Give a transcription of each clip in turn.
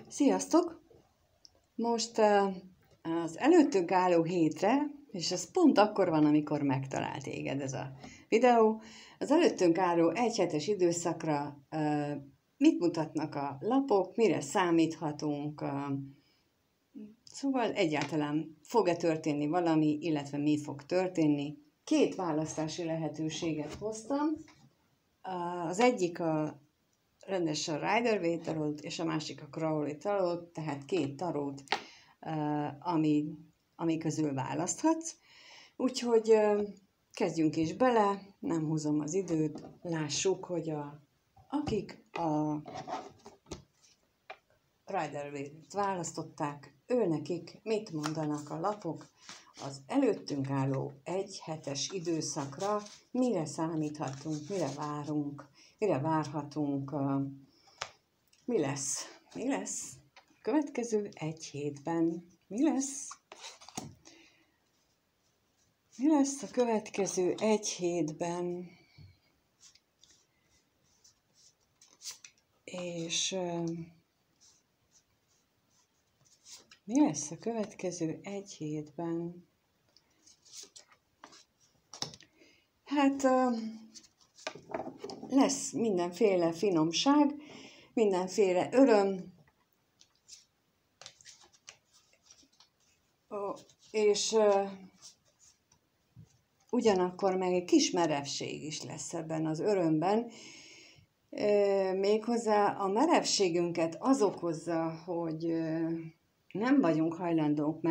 Sziasztok! Most az előttünk álló hétre, és ez pont akkor van, amikor megtalál téged ez a videó, az előttünk álló egyhetes időszakra mit mutatnak a lapok, mire számíthatunk, szóval egyáltalán fog-e történni valami, illetve mi fog történni. Két választási lehetőséget hoztam. Az egyik a rendes a Rider-Waite tarót, és a másik a Crowley tarót, tehát két tarót, ami közül választhatsz. Úgyhogy kezdjünk is bele, nem húzom az időt, lássuk, hogy akik a Rider-Waite-t választották, nekik mit mondanak a lapok az előttünk álló egyhetes időszakra, mire számíthatunk, mire várunk, mire várhatunk, mi lesz a következő egy hétben, mi lesz a következő egy hétben, és mi lesz a következő egy hétben? Hát lesz mindenféle finomság, mindenféle öröm, és ugyanakkor meg egy kis merevség is lesz ebben az örömben. Méghozzá a merevségünket az okozza, hogy nem vagyunk hajlandók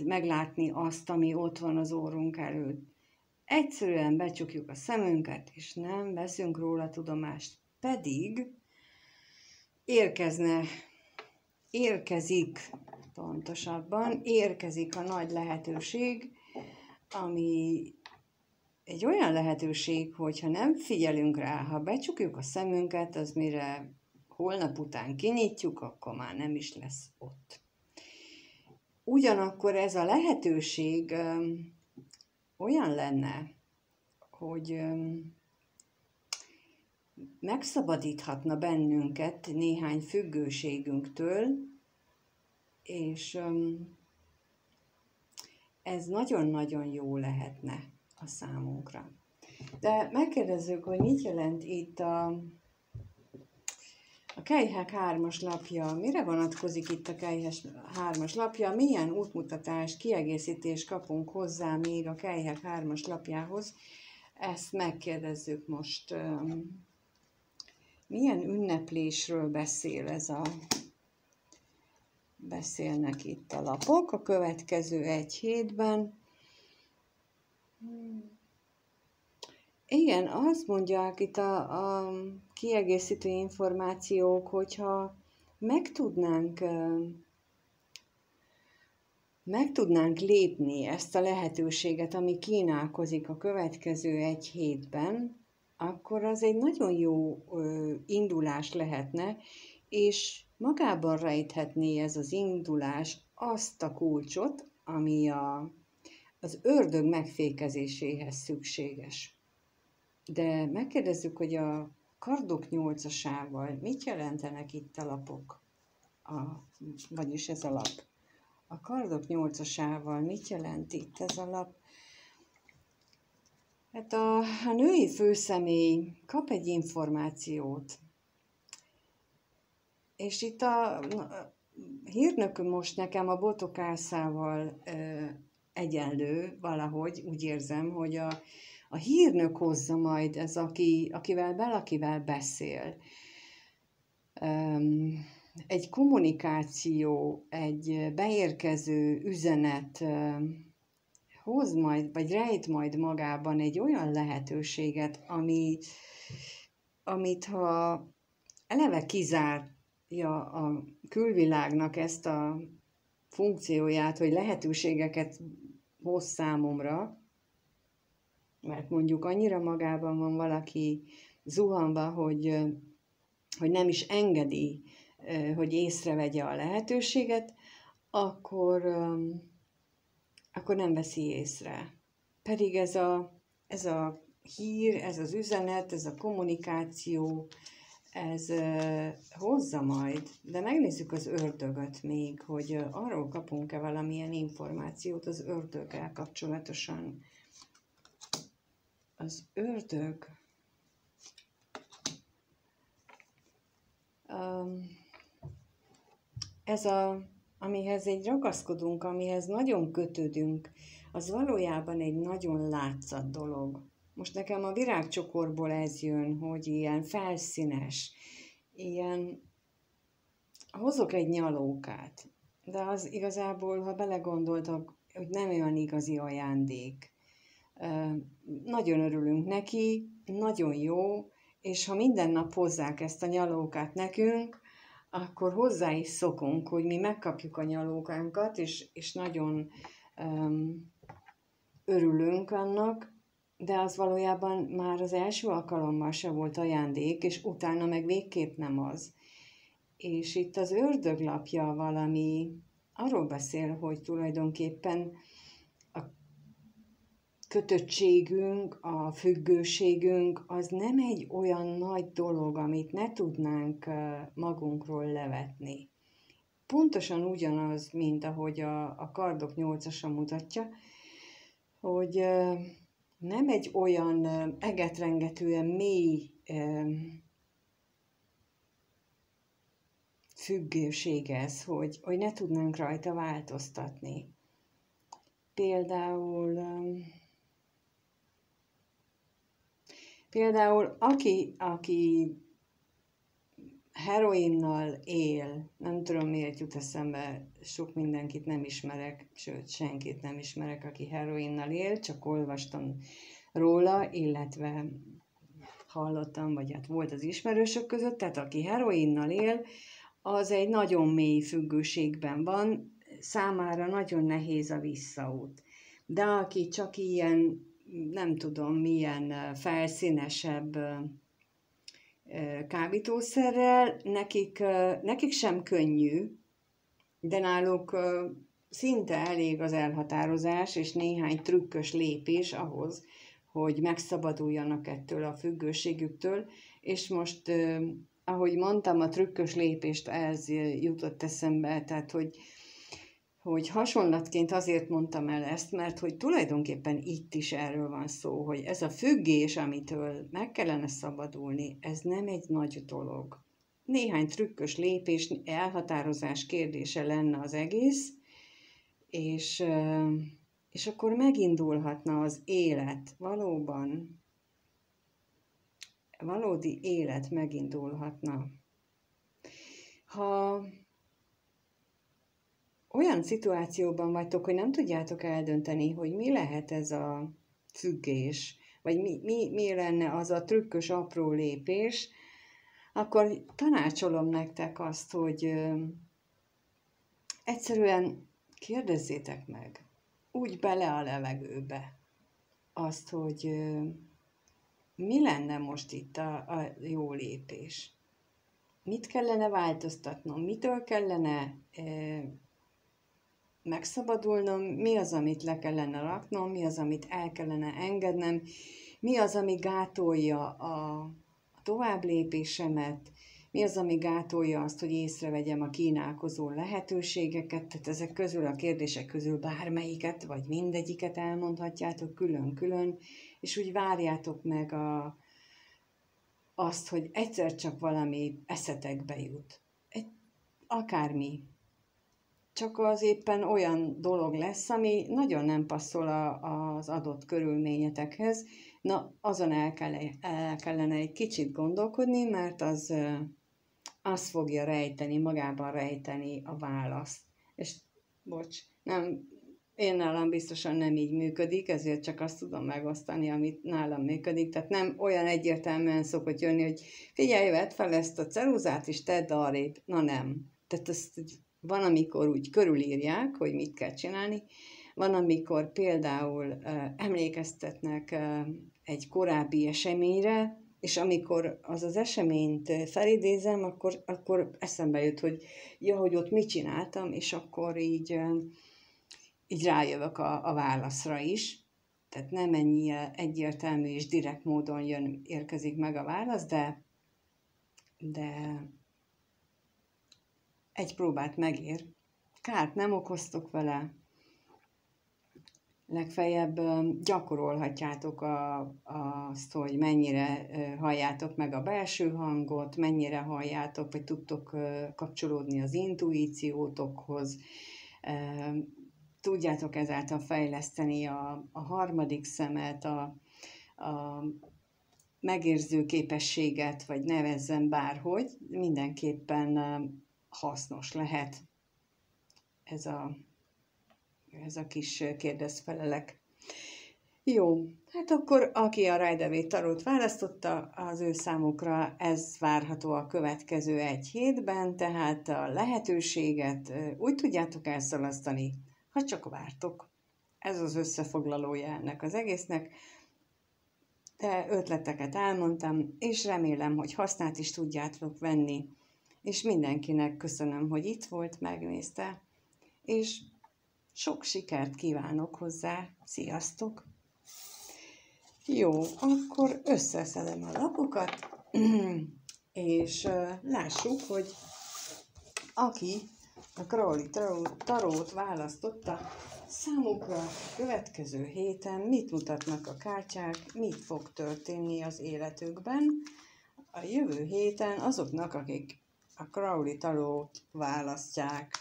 meglátni azt, ami ott van az orrunk előtt. Egyszerűen becsukjuk a szemünket, és nem veszünk róla tudomást. Pedig érkezik a nagy lehetőség, ami egy olyan lehetőség, hogyha nem figyelünk rá, ha becsukjuk a szemünket, az mire holnap után kinyitjuk, akkor már nem is lesz ott. Ugyanakkor ez a lehetőség olyan lenne, hogy megszabadíthatna bennünket néhány függőségünktől, és ez nagyon-nagyon jó lehetne a számunkra. De megkérdezzük, hogy mit jelent itt a Kelyhek 3-as lapja, mire vonatkozik itt a Kelyhek 3-as lapja, milyen útmutatás, kiegészítést kapunk hozzá még a Kelyhek 3-as lapjához, ezt megkérdezzük most. Milyen ünneplésről beszélnek itt a lapok a következő egy hétben? Igen, azt mondják itt a kiegészítő információk, hogyha meg tudnánk lépni ezt a lehetőséget, ami kínálkozik a következő egy hétben, akkor az egy nagyon jó indulás lehetne, és magában rejthetné ez az indulás azt a kulcsot, ami az ördög megfékezéséhez szükséges. De megkérdezzük, hogy a kardok 8-asával mit jelentenek itt a lapok, vagyis ez a lap. A kardok 8-asával mit jelent itt ez a lap? Hát a női főszemély kap egy információt, és itt a hírnököm most nekem a botokászával egyenlő valahogy, úgy érzem, hogy a hírnök hozza majd ez, akivel beszél. Egy kommunikáció, egy beérkező üzenet hoz majd, vagy rejt majd magában egy olyan lehetőséget, amit ha eleve kizárja a külvilágnak ezt a funkcióját, hogy lehetőségeket hoz számomra, mert mondjuk annyira magában van valaki zuhanva, hogy nem is engedi, hogy észrevegye a lehetőséget, akkor nem veszi észre. Pedig ez a hír, ez az üzenet, ez a kommunikáció, ez hozza majd, de megnézzük az ördögöt még, hogy arról kapunk-e valamilyen információt az ördöggel kapcsolatosan. Az ördög, amihez egy ragaszkodunk, amihez nagyon kötődünk, az valójában egy nagyon látszat dolog. Most nekem a virágcsokorból ez jön, hogy ilyen felszínes, ilyen, hozok egy nyalókát, de az igazából, ha belegondoltak, hogy nem olyan igazi ajándék. Nagyon örülünk neki, nagyon jó, és ha minden nap hozzák ezt a nyalókát nekünk, akkor hozzá is szokunk, hogy mi megkapjuk a nyalókánkat, és nagyon örülünk annak, de az valójában már az első alkalommal se volt ajándék, és utána meg végképp nem az. És itt az ördöglapja valami arról beszél, hogy tulajdonképpen a kötöttségünk, a függőségünk az nem egy olyan nagy dolog, amit ne tudnánk magunkról levetni. Pontosan ugyanaz, mint ahogy a kardok 8-asa mutatja, hogy nem egy olyan egetrengetően mély függőség ez, hogy ne tudnánk rajta változtatni. Például aki heroinnal él, nem tudom miért jut eszembe, sok mindenkit nem ismerek, sőt senkit nem ismerek, aki heroinnal él, csak olvastam róla, illetve hallottam, vagy hát volt az ismerősök között, tehát aki heroinnal él, az egy nagyon mély függőségben van, számára nagyon nehéz a visszaút. De aki csak ilyen, nem tudom, milyen felszínesebb kábítószerrel, nekik sem könnyű, de náluk szinte elég az elhatározás és néhány trükkös lépés ahhoz, hogy megszabaduljanak ettől a függőségüktől, és most, ahogy mondtam, a trükkös lépést ez jutott eszembe, tehát hogy hasonlatként azért mondtam el ezt, mert hogy tulajdonképpen itt is erről van szó, hogy ez a függés, amitől meg kellene szabadulni, ez nem egy nagy dolog. Néhány trükkös lépés, elhatározás kérdése lenne az egész, és akkor megindulhatna az élet, valódi élet megindulhatna. Ha olyan szituációban vagytok, hogy nem tudjátok eldönteni, hogy mi lehet ez a függés, vagy mi lenne az a trükkös apró lépés, akkor tanácsolom nektek azt, hogy egyszerűen kérdezzétek meg, úgy bele a levegőbe azt, hogy mi lenne most itt a jó lépés. Mit kellene változtatnom, mitől kellene megszabadulnom, mi az, amit le kellene raknom, mi az, amit el kellene engednem, mi az, ami gátolja a továbblépésemet, mi az, ami gátolja azt, hogy észrevegyem a kínálkozó lehetőségeket, tehát ezek közül a kérdések közül bármelyiket, vagy mindegyiket elmondhatjátok külön-külön, és úgy várjátok meg azt, hogy egyszer csak valami eszetekbe jut. Akármi. Csak az éppen olyan dolog lesz, ami nagyon nem passzol az adott körülményetekhez. Na, azon el kellene egy kicsit gondolkodni, mert az fogja magában rejteni a választ. És bocs, én nálam biztosan nem így működik, ezért csak azt tudom megosztani, amit nálam működik. Tehát nem olyan egyértelműen szokott jönni, hogy figyelj, vedd fel ezt a ceruzát, és tedd arrébb. Na nem. Tehát van, amikor úgy körülírják, hogy mit kell csinálni, van, amikor például emlékeztetnek egy korábbi eseményre, és amikor az eseményt felidézem, akkor eszembe jut, hogy hogy ott mit csináltam, és akkor így rájövök a válaszra is. Tehát nem ennyi egyértelmű és direkt módon érkezik meg a válasz, de de egy próbát megér. Kárt nem okoztok vele, legfeljebb gyakorolhatjátok azt, hogy mennyire halljátok meg a belső hangot, mennyire halljátok, vagy tudtok kapcsolódni az intuíciótokhoz. Tudjátok ezáltal fejleszteni a harmadik szemet, a megérző képességet, vagy nevezzem bárhogy, mindenképpen hasznos lehet ez a kis kérdezfelelek. Jó, hát akkor aki a Rider-Waite tarót választotta, az ő számukra ez várható a következő egy hétben, tehát a lehetőséget úgy tudjátok elszalasztani, ha csak vártok. Ez az összefoglalója ennek az egésznek. De ötleteket elmondtam, és remélem, hogy hasznát is tudjátok venni. És mindenkinek köszönöm, hogy itt volt, megnézte, és sok sikert kívánok hozzá. Sziasztok! Jó, akkor összeszedem a lapokat, és lássuk, hogy aki a Crowley tarót választotta, számukra a következő héten mit mutatnak a kártyák, mit fog történni az életükben. A jövő héten azoknak, akik a Crowley tarót választják,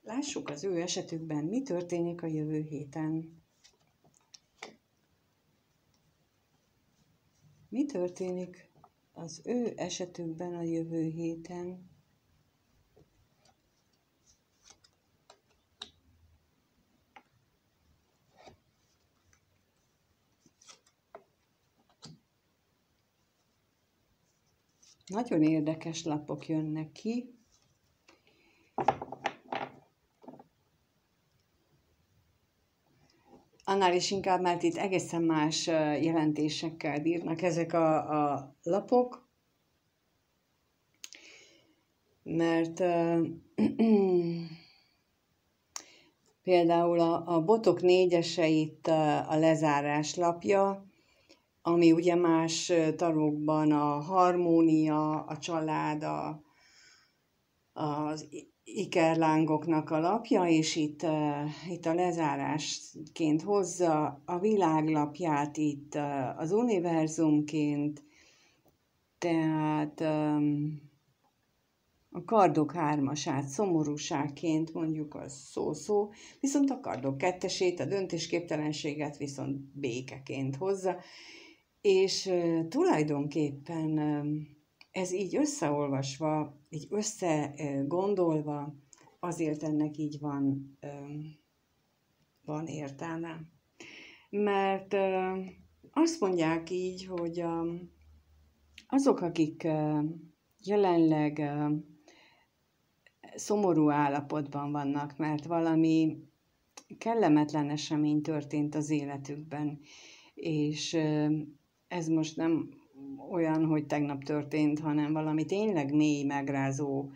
lássuk az ő esetükben, mi történik a jövő héten. Mi történik az ő esetükben a jövő héten? Nagyon érdekes lapok jönnek ki. Annál is inkább, mert itt egészen más jelentésekkel bírnak ezek a lapok, mert például a botok négyese itt a lezárás lapja, ami ugye más tarókban a harmónia, a család, az ikerlángoknak a lapja, és itt a lezárásként hozza a világlapját itt az univerzumként, tehát a kardok hármasát szomorúságként mondjuk az szó-szó, viszont a kardok kettesét, a döntésképtelenséget viszont békeként hozza, és tulajdonképpen ez így összeolvasva, így összegondolva, azért ennek így van értelme. Mert azt mondják így, hogy azok, akik jelenleg szomorú állapotban vannak, mert valami kellemetlen esemény történt az életükben, és ez most nem olyan, hogy tegnap történt, hanem valami tényleg mély, megrázó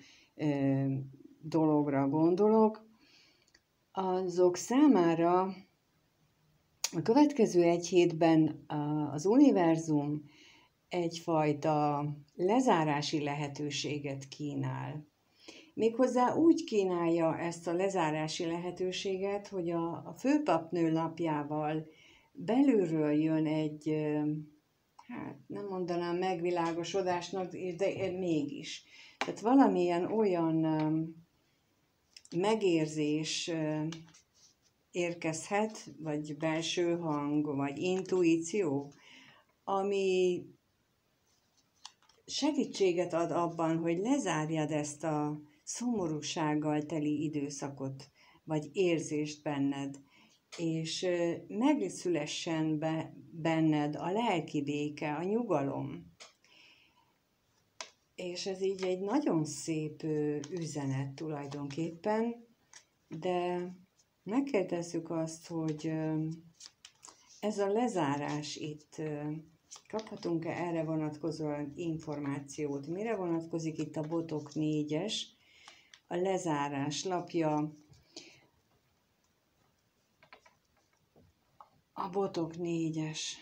dologra gondolok, azok számára a következő egy hétben az univerzum egyfajta lezárási lehetőséget kínál. Méghozzá úgy kínálja ezt a lezárási lehetőséget, hogy a főpapnő lapjával belülről jön egy, hát nem mondanám megvilágosodásnak, de mégis. Tehát valamilyen olyan megérzés érkezhet, vagy belső hang, vagy intuíció, ami segítséget ad abban, hogy lezárjad ezt a szomorúsággal teli időszakot, vagy érzést benned, és megszülessen benned a lelki béke, a nyugalom. És ez így egy nagyon szép üzenet tulajdonképpen, de megkérdezzük azt, hogy ez a lezárás itt, kaphatunk-e erre vonatkozóan információt? Mire vonatkozik itt a botok négyes, a lezárás lapja, a botok négyes.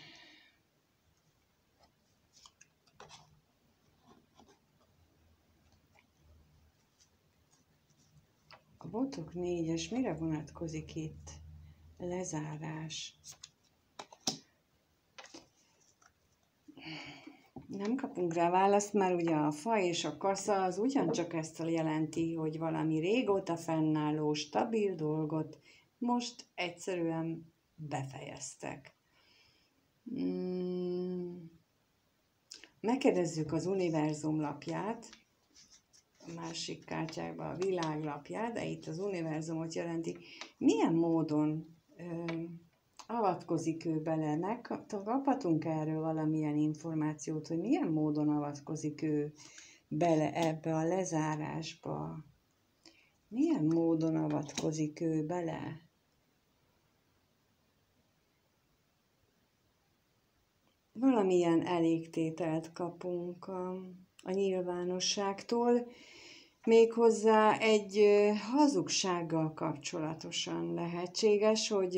A botok 4-es mire vonatkozik itt? Lezárás. Nem kapunk rá választ, mert ugye a fa és a kasza az ugyancsak ezt jelenti, hogy valami régóta fennálló, stabil dolgot most egyszerűen befejeztek. Megkérdezzük az univerzum lapját, a másik kártyákban a világ lapját, de itt az univerzumot jelenti. Milyen módon avatkozik ő bele? Megkaphatunk erről valamilyen információt, hogy milyen módon avatkozik ő bele ebbe a lezárásba? Milyen módon avatkozik ő bele? Valamilyen elégtételt kapunk a nyilvánosságtól, méghozzá egy hazugsággal kapcsolatosan lehetséges, hogy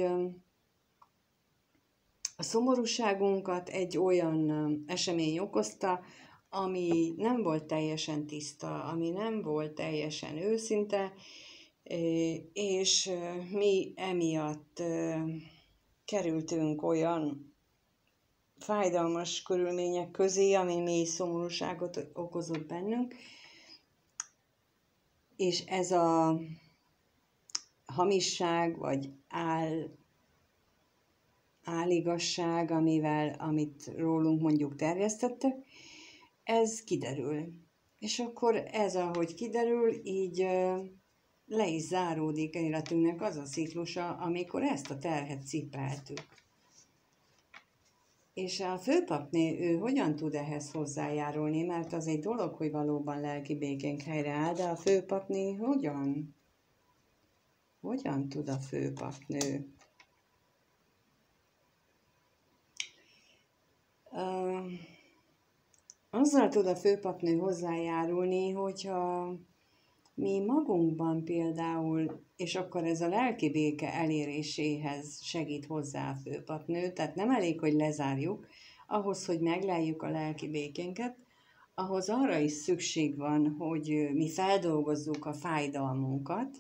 a szomorúságunkat egy olyan esemény okozta, ami nem volt teljesen tiszta, ami nem volt teljesen őszinte, és mi emiatt kerültünk olyan fájdalmas körülmények közé, ami mély szomorúságot okozott bennünk, és ez a hamisság, vagy áligasság, amit rólunk mondjuk terjesztettek, ez kiderül. És akkor ez, ahogy kiderül, így le is záródik életünknek az a ciklusa, amikor ezt a terhet cipeltük. És a főpapné, ő hogyan tud ehhez hozzájárulni? Mert az egy dolog, hogy valóban lelki békénk helyreáll, de a főpapné hogyan? Hogyan tud a főpapnő? Azzal tud a főpapnő hozzájárulni, hogyha mi magunkban például, és akkor ez a lelki béke eléréséhez segít hozzá a főpapnő, tehát nem elég, hogy lezárjuk, ahhoz, hogy megleljük a lelki békénket, ahhoz arra is szükség van, hogy mi feldolgozzuk a fájdalmunkat,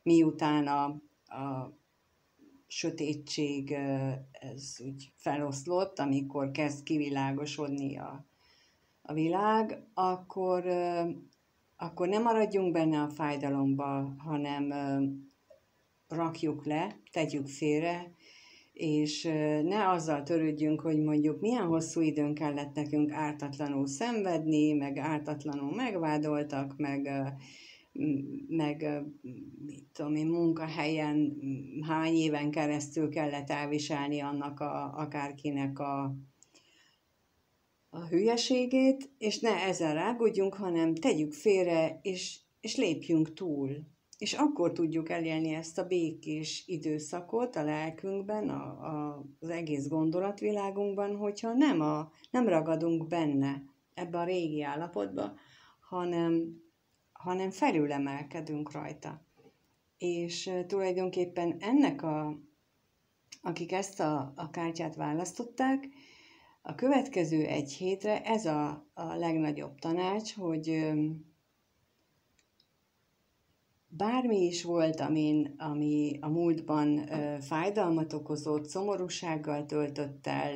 miután a sötétség ez úgy feloszlott, amikor kezd kivilágosodni a világ, akkor ne maradjunk benne a fájdalomba, hanem rakjuk le, tegyük félre, és ne azzal törődjünk, hogy mondjuk milyen hosszú időn kellett nekünk ártatlanul szenvedni, meg ártatlanul megvádoltak, meg mit tudom én, munkahelyen hány éven keresztül kellett elviselni annak akárkinek a hülyeségét, és ne ezzel rágódjunk, hanem tegyük félre, és lépjünk túl. És akkor tudjuk elélni ezt a békés időszakot a lelkünkben, az egész gondolatvilágunkban, hogyha nem ragadunk benne ebbe a régi állapotba, hanem felülemelkedünk rajta. És tulajdonképpen ennek akik ezt a kártyát választották, a következő egy hétre ez a legnagyobb tanács, hogy bármi is volt, ami a múltban fájdalmat okozott, szomorúsággal töltött el,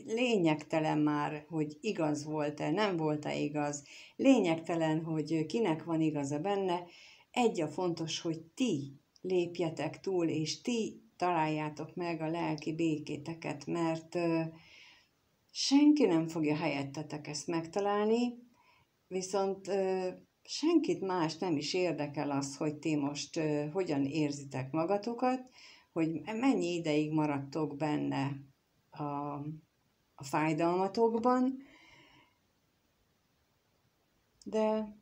lényegtelen már, hogy igaz volt-e, nem volt-e igaz, lényegtelen, hogy kinek van igaza benne, egy a fontos, hogy ti lépjetek túl, és ti találjátok meg a lelki békéteket, mert senki nem fogja helyettetek ezt megtalálni, viszont senkit más nem is érdekel az, hogy ti most hogyan érzitek magatokat, hogy mennyi ideig maradtok benne a fájdalmatokban, de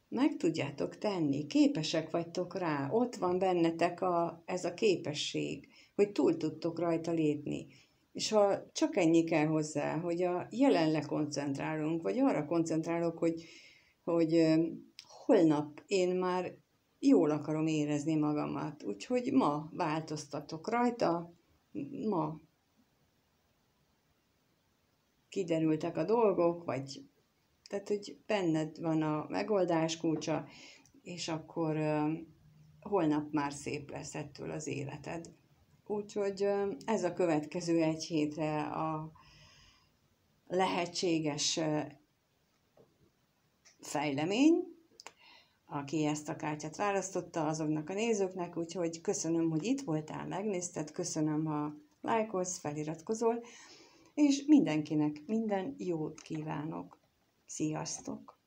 meg tudjátok tenni, képesek vagytok rá, ott van bennetek ez a képesség, hogy túl tudtok rajta lépni. És ha csak ennyi kell hozzá, hogy a jelenle koncentrálunk, vagy arra koncentrálok, hogy holnap én már jól akarom érezni magamat, úgyhogy ma változtatok rajta, ma kiderültek a dolgok, tehát hogy benned van a megoldás kulcsa, és akkor holnap már szép lesz ettől az életed. Úgyhogy ez a következő egy hétre a lehetséges fejlemény, aki ezt a kártyát választotta, azoknak a nézőknek, úgyhogy köszönöm, hogy itt voltál, megnézted, köszönöm, ha lájkolsz, feliratkozol, és mindenkinek minden jót kívánok. Sziasztok!